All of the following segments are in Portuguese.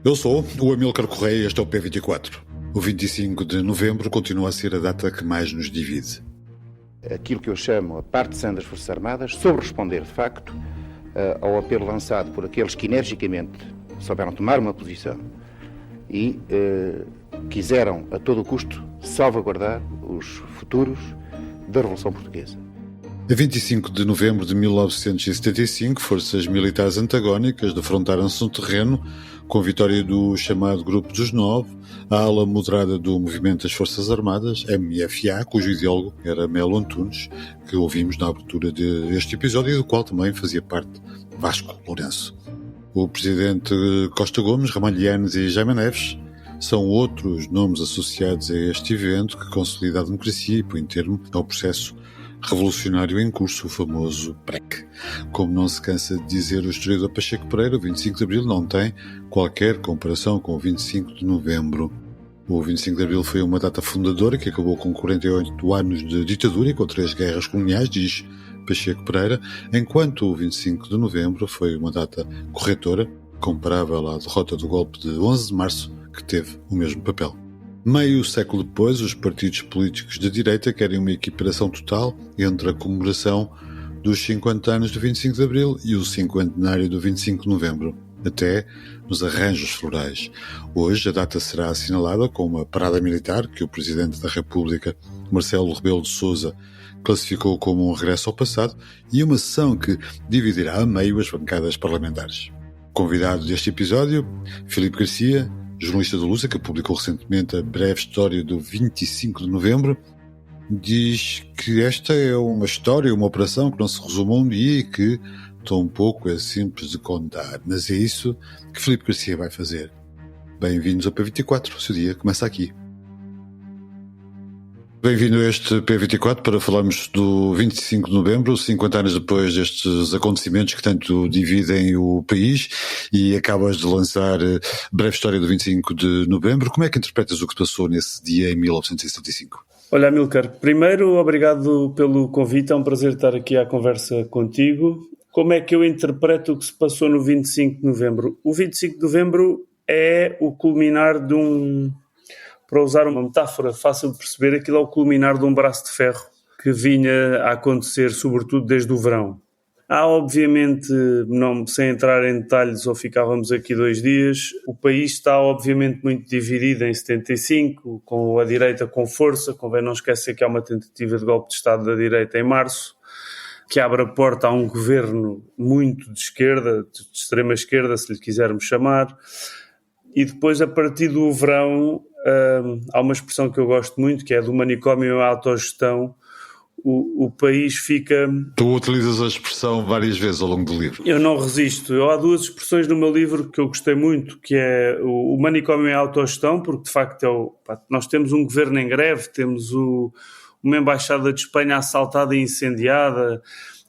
Eu sou o Amílcar Correia e este é o P24. O 25 de novembro continua a ser a data que mais nos divide. Aquilo que eu chamo a partição das Forças Armadas soube responder, de facto, ao apelo lançado por aqueles que energicamente souberam tomar uma posição e quiseram, a todo o custo, salvaguardar os futuros da Revolução Portuguesa. A 25 de novembro de 1975, forças militares antagónicas defrontaram-se no terreno com a vitória do chamado Grupo dos Nove, a ala moderada do Movimento das Forças Armadas, MFA, cujo ideólogo era Melo Antunes, que ouvimos na abertura deste episódio e do qual também fazia parte Vasco Lourenço. O presidente Costa Gomes, Ramalhianes e Jaime Neves são outros nomes associados a este evento que consolida a democracia e põe termo ao processo revolucionário em curso, o famoso PREC. Como não se cansa de dizer o historiador Pacheco Pereira, o 25 de Abril não tem qualquer comparação com o 25 de Novembro. O 25 de Abril foi uma data fundadora que acabou com 48 anos de ditadura e com 3 guerras coloniais, diz Pacheco Pereira, enquanto o 25 de Novembro foi uma data corretora, comparável à derrota do golpe de 11 de Março, que teve o mesmo papel. Meio século depois, os partidos políticos de direita querem uma equiparação total entre a comemoração dos 50 anos do 25 de Abril e o cinquentenário do 25 de Novembro, até nos arranjos florais. Hoje a data será assinalada com uma parada militar que o Presidente da República, Marcelo Rebelo de Sousa, classificou como um regresso ao passado e uma sessão que dividirá a meio as bancadas parlamentares. Convidado deste episódio, Filipe Garcia, jornalista do Lusa, que publicou recentemente a breve história do 25 de novembro, diz que esta é uma história, uma operação que não se resume a um dia e que tão pouco é simples de contar. Mas é isso que Filipe Garcia vai fazer. Bem-vindos ao P24, o seu dia começa aqui. Bem-vindo a este P24 para falarmos do 25 de novembro, 50 anos depois destes acontecimentos que tanto dividem o país, e acabas de lançar breve história do 25 de novembro. Como é que interpretas o que passou nesse dia em 1975? Olha, Amílcar, primeiro, obrigado pelo convite, é um prazer estar aqui à conversa contigo. Como é que eu interpreto o que se passou no 25 de novembro? O 25 de novembro é o culminar de para usar uma metáfora fácil de perceber, aquilo é o culminar de um braço de ferro que vinha a acontecer, sobretudo desde o verão. Há, obviamente, sem entrar em detalhes ou ficávamos aqui 2 dias, o país está, obviamente, muito dividido em 75, com a direita com força. Convém não esquecer que há uma tentativa de golpe de Estado da direita em março, que abre a porta a um governo muito de esquerda, de extrema esquerda, se lhe quisermos chamar. E depois, a partir do verão, há uma expressão que eu gosto muito, que é do manicômio à autogestão. O país fica... Tu utilizas a expressão várias vezes ao longo do livro. Eu não resisto. Há 2 expressões no meu livro que eu gostei muito, que é o manicômio à autogestão, porque de facto nós temos um governo em greve, temos uma embaixada de Espanha assaltada e incendiada,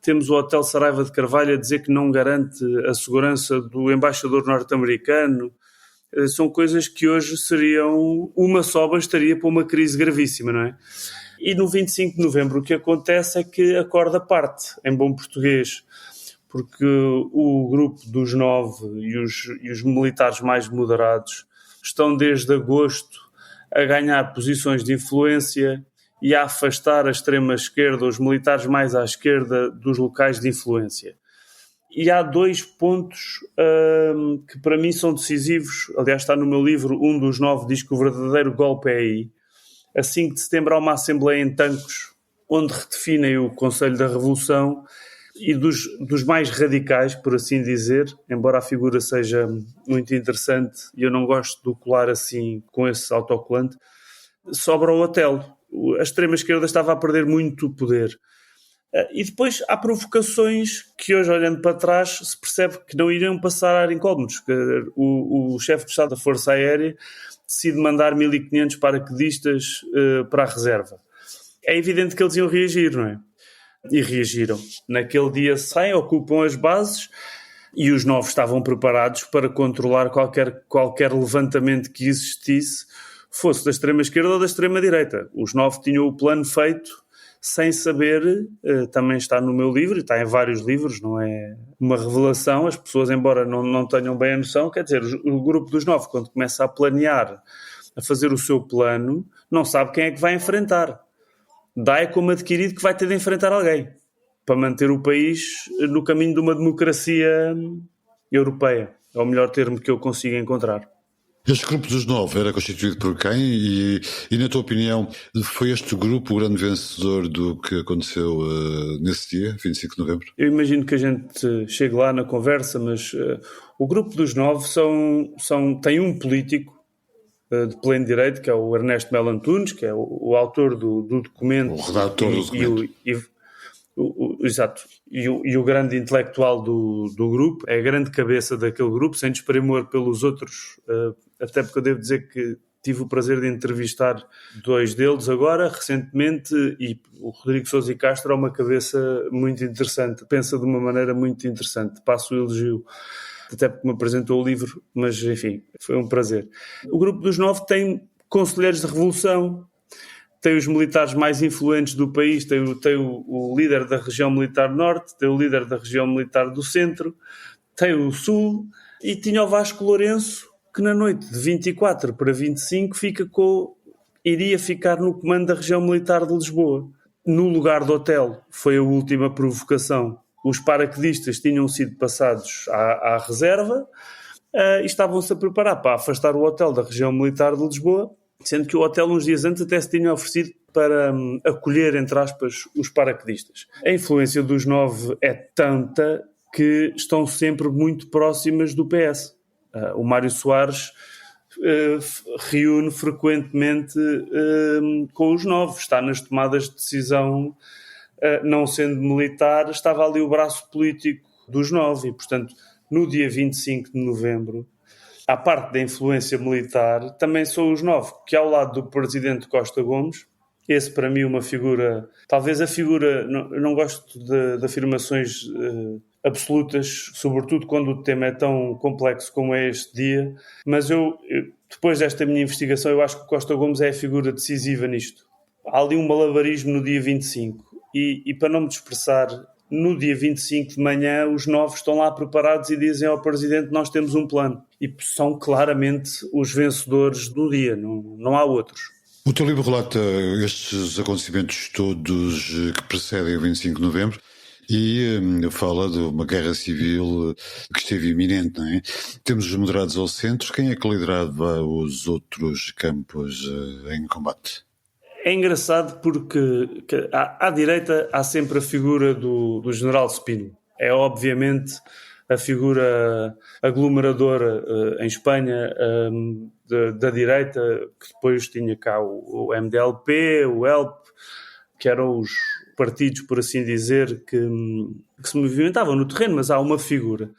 temos o Hotel Saraiva de Carvalho a dizer que não garante a segurança do embaixador norte-americano. São coisas que hoje uma só bastaria para uma crise gravíssima, não é? E no 25 de novembro o que acontece é que a corda parte, em bom português, porque o grupo dos 9 e os militares mais moderados estão desde agosto a ganhar posições de influência e a afastar a extrema-esquerda, os militares mais à esquerda, dos locais de influência. E há 2 pontos que para mim são decisivos. Aliás, está no meu livro, um dos 9 diz que o verdadeiro golpe é aí. A 5 de setembro há uma assembleia em Tancos, onde redefinem o Conselho da Revolução, e dos mais radicais, por assim dizer, embora a figura seja muito interessante e eu não gosto de o colar assim com esse autocolante, sobra o Otelo. A extrema-esquerda estava a perder muito poder. E depois há provocações que hoje, olhando para trás, se percebe que não iriam passar incómodos. O chefe de Estado da Força Aérea decide mandar 1.500 paraquedistas para a reserva. É evidente que eles iam reagir, não é? E reagiram. Naquele dia saem, ocupam as bases e os 9 estavam preparados para controlar qualquer levantamento que existisse, fosse da extrema-esquerda ou da extrema-direita. Os 9 tinham o plano feito sem saber, também está no meu livro, e está em vários livros, não é uma revelação, as pessoas, embora não tenham bem a noção, quer dizer, o grupo dos 9, quando começa a planear, a fazer o seu plano, não sabe quem é que vai enfrentar. Dá como adquirido que vai ter de enfrentar alguém, para manter o país no caminho de uma democracia europeia. É o melhor termo que eu consigo encontrar. Este grupo dos 9 era constituído por quem? E na tua opinião, foi este grupo o grande vencedor do que aconteceu nesse dia, 25 de novembro? Eu imagino que a gente chegue lá na conversa, mas o grupo dos 9 tem um político de pleno direito, que é o Ernesto Melo Antunes, que é o autor do documento. O redator do documento. Exato. E o grande intelectual do grupo, é a grande cabeça daquele grupo, sem desprimor pelos outros, até porque eu devo dizer que tive o prazer de entrevistar 2 deles agora, recentemente, e o Rodrigo Sousa e Castro é uma cabeça muito interessante, pensa de uma maneira muito interessante, passo o elogio, até porque me apresentou o livro, mas enfim, foi um prazer. O grupo dos 9 tem conselheiros de revolução, tem os militares mais influentes do país, tem o líder da região militar norte, tem o líder da região militar do centro, tem o sul, e tinha o Vasco Lourenço, que na noite de 24 para 25 iria ficar no comando da região militar de Lisboa. No lugar do hotel foi a última provocação. Os paraquedistas tinham sido passados à reserva e estavam-se a preparar para afastar o hotel da região militar de Lisboa, sendo que o hotel uns dias antes até se tinha oferecido para acolher, entre aspas, os paraquedistas. A influência dos 9 é tanta que estão sempre muito próximas do PS. O Mário Soares reúne frequentemente com os 9, está nas tomadas de decisão, não sendo militar, estava ali o braço político dos 9 e, portanto, no dia 25 de novembro, à parte da influência militar, também são os 9, que ao lado do presidente Costa Gomes, esse para mim uma figura, talvez a figura, eu não gosto de afirmações absolutas, sobretudo quando o tema é tão complexo como é este dia, mas eu depois desta minha investigação, eu acho que o Costa Gomes é a figura decisiva nisto. Há ali um malabarismo no dia 25 e para não me dispersar, no dia 25 de manhã os 9 estão lá preparados e dizem ao Presidente: nós temos um plano, e são claramente os vencedores do dia, não há outros. O teu livro relata estes acontecimentos todos que precedem o 25 de novembro e fala de uma guerra civil que esteve iminente, não é? Temos os moderados ao centro. Quem é que liderava os outros campos em combate? É engraçado porque à direita há sempre a figura do general Spínola. É obviamente a figura aglomeradora em Espanha da direita, que depois tinha cá o MDLP, o ELP, que eram os partidos, por assim dizer, que se movimentavam no terreno, mas há uma figura.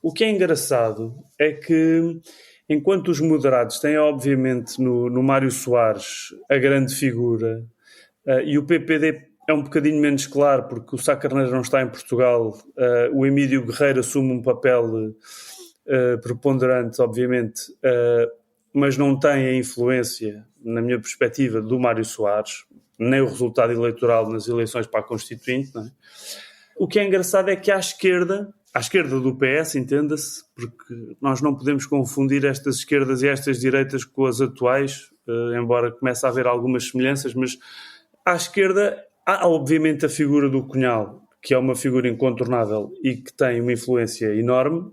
O que é engraçado é que, enquanto os moderados têm, obviamente, no Mário Soares a grande figura, e o PPD é um bocadinho menos claro, porque o Sá Carneiro não está em Portugal, o Emílio Guerreiro assume um papel preponderante, obviamente, mas não tem a influência, na minha perspectiva, do Mário Soares, nem o resultado eleitoral nas eleições para a Constituinte, não é? O que é engraçado é que à esquerda do PS, entenda-se, porque nós não podemos confundir estas esquerdas e estas direitas com as atuais, embora comece a haver algumas semelhanças, mas à esquerda há obviamente a figura do Cunhal, que é uma figura incontornável e que tem uma influência enorme.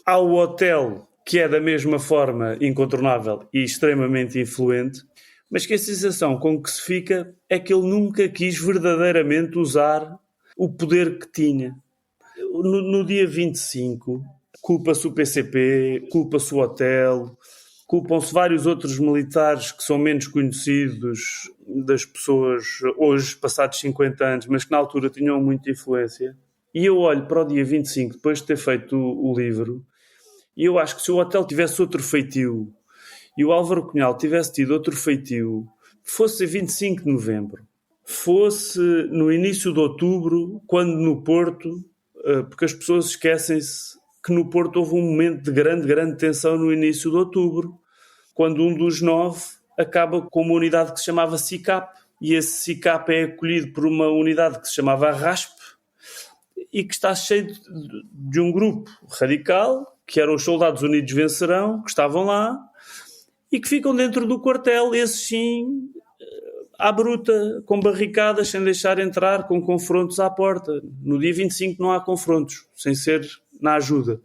Há o Hotel, que é da mesma forma incontornável e extremamente influente, mas que a sensação com que se fica é que ele nunca quis verdadeiramente usar o poder que tinha. No dia 25, culpa-se o PCP, culpa-se o Hotel, culpam-se vários outros militares que são menos conhecidos das pessoas hoje, passados 50 anos, mas que na altura tinham muita influência. E eu olho para o dia 25, depois de ter feito o livro, e eu acho que se o Hotel tivesse outro feitio e o Álvaro Cunhal tivesse tido outro feitio, fosse 25 de novembro, fosse no início de outubro, quando no Porto, porque as pessoas esquecem-se que no Porto houve um momento de grande tensão no início de outubro, quando um dos 9 acaba com uma unidade que se chamava SICAP, e esse SICAP é acolhido por uma unidade que se chamava RASP e que está cheio de um grupo radical, que eram os Soldados Unidos Vencerão, que estavam lá e que ficam dentro do quartel, esses sim, à bruta, com barricadas, sem deixar entrar, com confrontos à porta. No dia 25 não há confrontos, sem ser na ajuda.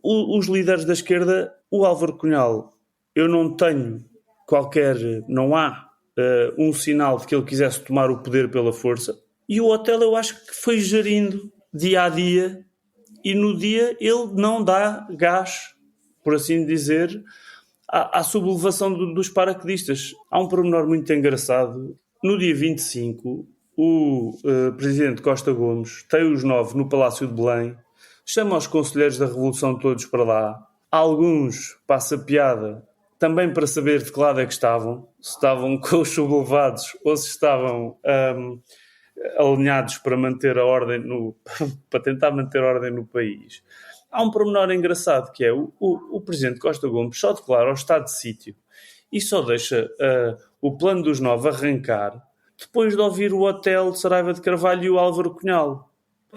Os líderes da esquerda, o Álvaro Cunhal, eu não tenho não há um sinal de que ele quisesse tomar o poder pela força, e o Otelo eu acho que foi gerindo dia a dia, e no dia ele não dá gás, por assim dizer, à sublevação dos paraquedistas. Há um pormenor muito engraçado. No dia 25, o presidente Costa Gomes tem os 9 no Palácio de Belém, chama os conselheiros da Revolução todos para lá. Alguns, passa piada, também para saber de que lado é que estavam, se estavam com os sublevados ou se estavam alinhados para manter a ordem para tentar manter a ordem no país. Há um pormenor engraçado que é o presidente Costa Gomes só declara o estado de sítio e só deixa o plano dos 9 arrancar depois de ouvir o Otelo, Saraiva de Carvalho e o Álvaro Cunhal.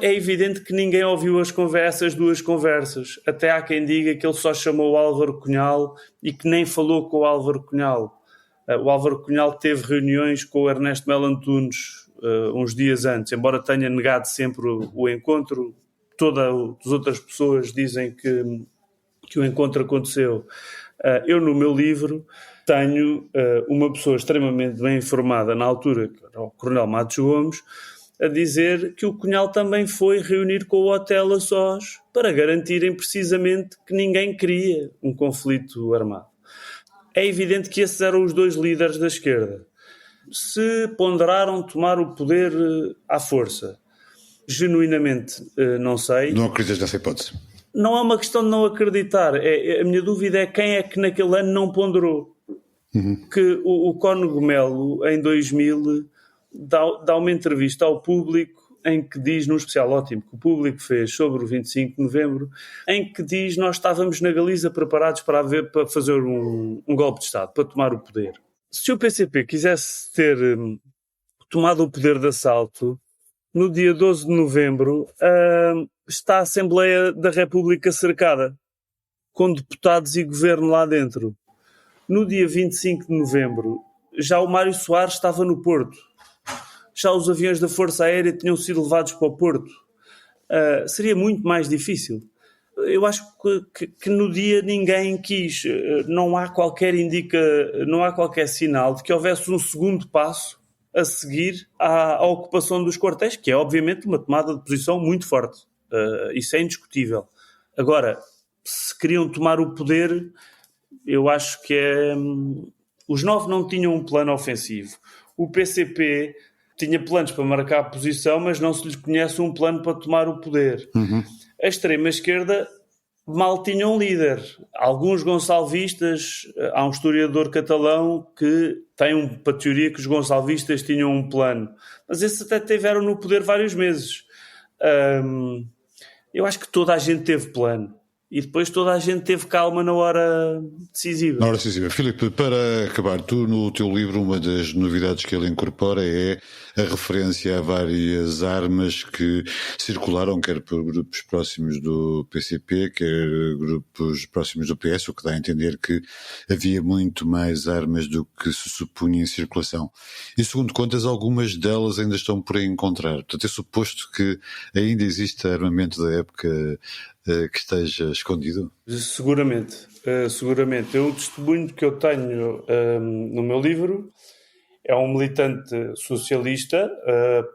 É evidente que ninguém ouviu essas duas conversas. Até há quem diga que ele só chamou o Álvaro Cunhal e que nem falou com o Álvaro Cunhal. O Álvaro Cunhal teve reuniões com o Ernesto Melo Antunes uns dias antes, embora tenha negado sempre o encontro. Todas as outras pessoas dizem que o encontro aconteceu. Eu, no meu livro, tenho uma pessoa extremamente bem informada na altura, que era o Coronel Matos Gomes, a dizer que o Cunhal também foi reunir com o Otelo a sós para garantirem precisamente que ninguém queria um conflito armado. É evidente que esses eram os dois líderes da esquerda. Se ponderaram tomar o poder à força, genuinamente não sei. Não acreditas nessa hipótese? Não é uma questão de não acreditar. A minha dúvida é quem é que naquele ano não ponderou. Que o Cónigo Melo, em 2000, dá uma entrevista ao Público em que diz, num especial ótimo que o Público fez sobre o 25 de novembro, em que diz: nós estávamos na Galiza preparados para fazer um golpe de Estado, para tomar o poder. Se o PCP quisesse ter tomado o poder de assalto, no dia 12 de novembro está a Assembleia da República cercada, com deputados e governo lá dentro. No dia 25 de novembro, já o Mário Soares estava no Porto. Já os aviões da Força Aérea tinham sido levados para o Porto. Seria muito mais difícil. Eu acho que no dia ninguém quis. Não há qualquer sinal de que houvesse um segundo passo a seguir à ocupação dos quartéis, que é obviamente uma tomada de posição muito forte. Isso é indiscutível. Agora, se queriam tomar o poder, eu acho que os 9 não tinham um plano ofensivo. O PCP tinha planos para marcar a posição, mas não se lhes conhece um plano para tomar o poder. A extrema-esquerda mal tinha um líder. Alguns gonçalvistas, há um historiador catalão que tem uma teoria que os gonçalvistas tinham um plano, mas esses até tiveram no poder vários meses. Eu acho que toda a gente teve plano. E depois toda a gente teve calma na hora decisiva. Na hora decisiva. Filipe, para acabar, tu no teu livro, uma das novidades que ele incorpora é a referência a várias armas que circularam, quer por grupos próximos do PCP, quer grupos próximos do PS, o que dá a entender que havia muito mais armas do que se supunha em circulação. E segundo contas, algumas delas ainda estão por aí encontrar. Portanto, é suposto que ainda existe armamento da época que esteja escondido? Seguramente. O testemunho que eu tenho no meu livro é um militante socialista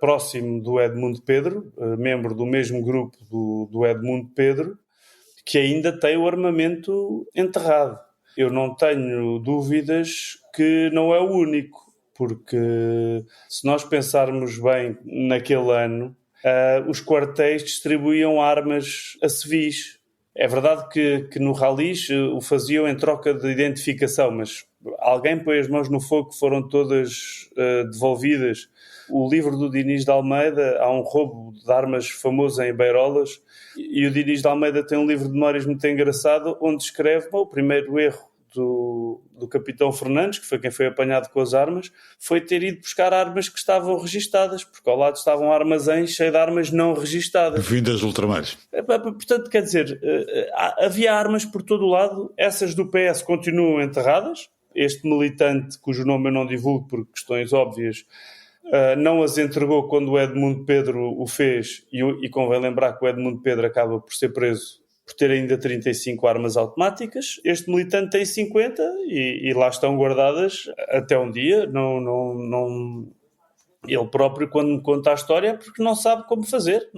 próximo do Edmundo Pedro, membro do mesmo grupo do Edmundo Pedro, que ainda tem o armamento enterrado. Eu não tenho dúvidas que não é o único, porque se nós pensarmos bem naquele ano, os quartéis distribuíam armas a civis. É verdade que no Ralis o faziam em troca de identificação, mas alguém põe as mãos no fogo que foram todas devolvidas. O livro do Diniz de Almeida, há um roubo de armas famoso em Beirolas, e o Diniz de Almeida tem um livro de memórias muito engraçado, onde escreve o primeiro erro do capitão Fernandes, que foi quem foi apanhado com as armas, foi ter ido buscar armas que estavam registadas, porque ao lado estavam armazéns cheios de armas não registadas. Vindas de ultramares. Portanto, quer dizer, havia armas por todo o lado, essas do PS continuam enterradas. Este militante, cujo nome eu não divulgo por questões óbvias, não as entregou quando o Edmundo Pedro o fez, e convém lembrar que o Edmundo Pedro acaba por ser preso por ter ainda 35 armas automáticas. Este militante tem 50 e lá estão guardadas até um dia. Ele próprio, quando me conta a história, é porque não sabe como fazer.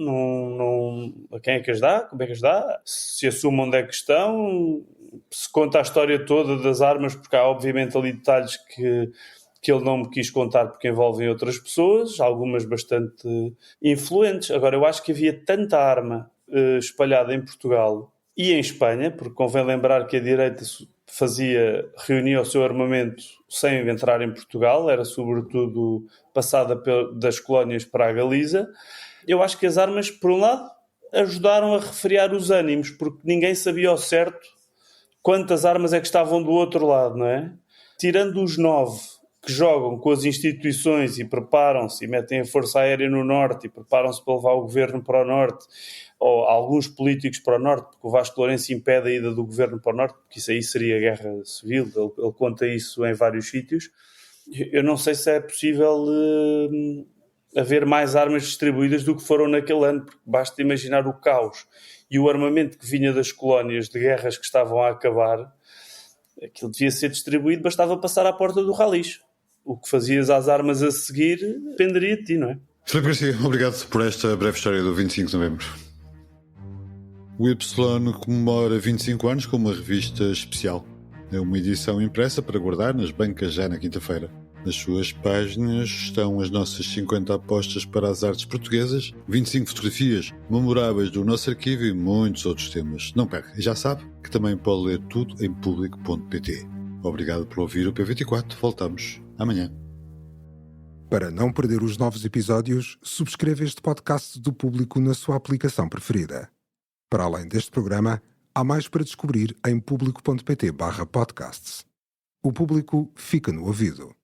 A quem é que as dá? Como é que as dá? Se assume onde é que estão? Se conta a história toda das armas, porque há obviamente ali detalhes que ele não me quis contar porque envolvem outras pessoas, algumas bastante influentes. Agora, eu acho que havia tanta arma espalhada em Portugal e em Espanha, porque convém lembrar que a direita reunia o seu armamento sem entrar em Portugal, era sobretudo passada das colónias para a Galiza. Eu acho que as armas, por um lado, ajudaram a refriar os ânimos, porque ninguém sabia ao certo quantas armas é que estavam do outro lado, não é? Tirando os 9 que jogam com as instituições e preparam-se e metem a Força Aérea no Norte e preparam-se para levar o governo para o Norte, ou alguns políticos para o Norte, porque o Vasco Lourenço impede a ida do governo para o Norte, porque isso aí seria guerra civil, ele conta isso em vários sítios. Eu não sei se é possível haver mais armas distribuídas do que foram naquele ano, porque basta imaginar o caos e o armamento que vinha das colónias de guerras que estavam a acabar. Aquilo devia ser distribuído, bastava passar à porta do ralis. O que fazias às armas a seguir dependeria de ti, não é? Filipe Garcia, obrigado por esta breve história do 25 de novembro. O Y comemora 25 anos com uma revista especial. É uma edição impressa para guardar nas bancas já na quinta-feira. Nas suas páginas estão as nossas 50 apostas para as artes portuguesas, 25 fotografias memoráveis do nosso arquivo e muitos outros temas. Não perca, e já sabe que também pode ler tudo em público.pt. Obrigado por ouvir o P24. Voltamos amanhã. Para não perder os novos episódios, subscreva este podcast do Público na sua aplicação preferida. Para além deste programa, há mais para descobrir em público.pt/podcasts. O Público fica no ouvido.